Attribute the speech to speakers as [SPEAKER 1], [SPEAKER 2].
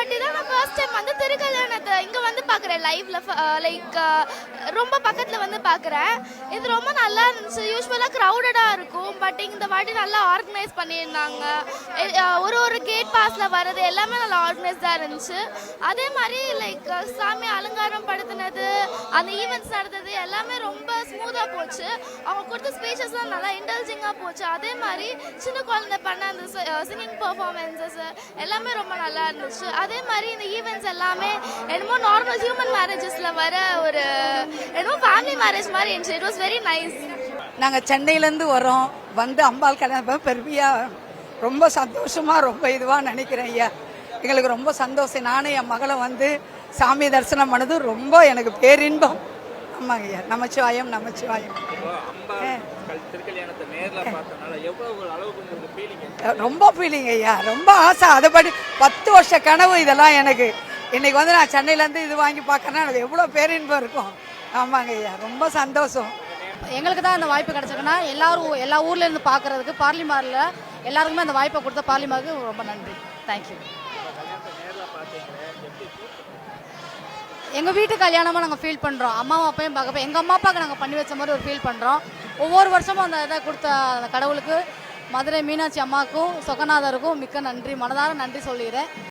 [SPEAKER 1] வாட்டி தான் நான் ஃபர்ஸ்ட் டைம் வந்து திருக்கல்யாணத்தை இங்கே வந்து பார்க்குறேன் லைவ்ல. லைக் ரொம்ப பக்கத்தில் வந்து பார்க்குறேன். இது ரொம்ப நல்லா இருந்துச்சு. யூஸ்வலாக க்ரௌடடாக இருக்கும், பட் இந்த வாட்டி நல்லா ஆர்கனைஸ் பண்ணியிருந்தாங்க. ஒரு கேட் பாஸில் வர்றது எல்லாமே நல்லா ஆர்கனைஸ்டாக இருந்துச்சு. அதே மாதிரி லைக் சாமி அலங்காரம் படுத்தினது, அந்த ஈவெண்ட்ஸ் நடந்தது எல்லாமே ரொம்ப ஸ்மூத்தாக போச்சு. அவங்க கொடுத்த ஸ்பீச்சஸ்லாம் நல்லா இன்டெலிஜிங்காக போச்சு. அதே மாதிரி சின்ன குழந்தை பண்ண அந்த சிங்கிங் பர்ஃபார்மன்ஸஸ் எல்லாமே ரொம்ப நல்லா இருந்துச்சு. அதே மாதிரி இந்த ஈவெண்ட்ஸ் எல்லாமே என்னமோ நார்மல் ஹியூமன் மேரேஜஸில் வர ஒரு என்னமோ ஃபேமிலி மேரேஜ் மாதிரி இருந்துச்சு. It was very nice.
[SPEAKER 2] நாங்கள் சென்னையிலேருந்து வரோம், வந்து அம்பாள் கல்யாணம் பெருமையாக ரொம்ப சந்தோஷமாக ரொம்ப இதுவாக நினைக்கிறேன் ஐயா. எங்களுக்கு ரொம்ப சந்தோஷம். நானும் என் மகளை வந்து சாமி தரிசனம் பண்ணது ரொம்ப எனக்கு பேரின்பம். ஆமாங்க ஐயா. நமச்சிவாயம் நமச்சிவாயம். ரொம்ப ஃபீலிங் ஐயா, ரொம்ப ஆசை. அதுபடி 10 வருஷ கனவு இதெல்லாம் எனக்கு. இன்னைக்கு வந்து நான் சென்னையிலேருந்து இது வாங்கி பார்க்கறேன்னா எனக்கு எவ்வளோ பேரின்பம் இருக்கும். ஆமாங்க ஐயா, ரொம்ப சந்தோஷம்.
[SPEAKER 3] எங்களுக்கு தான் இந்த வாய்ப்பு கிடைச்சிருக்குன்னா எல்லா ஊர்லேருந்து பார்க்குறதுக்கு பார்லிமாரில் எல்லாருக்குமே அந்த வாய்ப்பை கொடுத்த பார்லிமாருக்கு ரொம்ப நன்றி. தேங்க்யூ. எங்கள் வீட்டு கல்யாணமாக நாங்கள் ஃபீல் பண்ணுறோம். அம்மாவும் அப்பையும் பார்க்கப்போ எங்கள் அம்மா அப்பாவுக்கு நாங்கள் பண்ணி வச்ச மாதிரி ஒரு ஃபீல் பண்ணுறோம். ஒவ்வொரு வருஷமும் அந்த இதை கொடுத்த அந்த கடவுளுக்கு, மதுரை மீனாட்சி அம்மாவுக்கும் சொக்கநாதருக்கும் மிக்க நன்றி, மனதார நன்றி சொல்லிடுறேன்.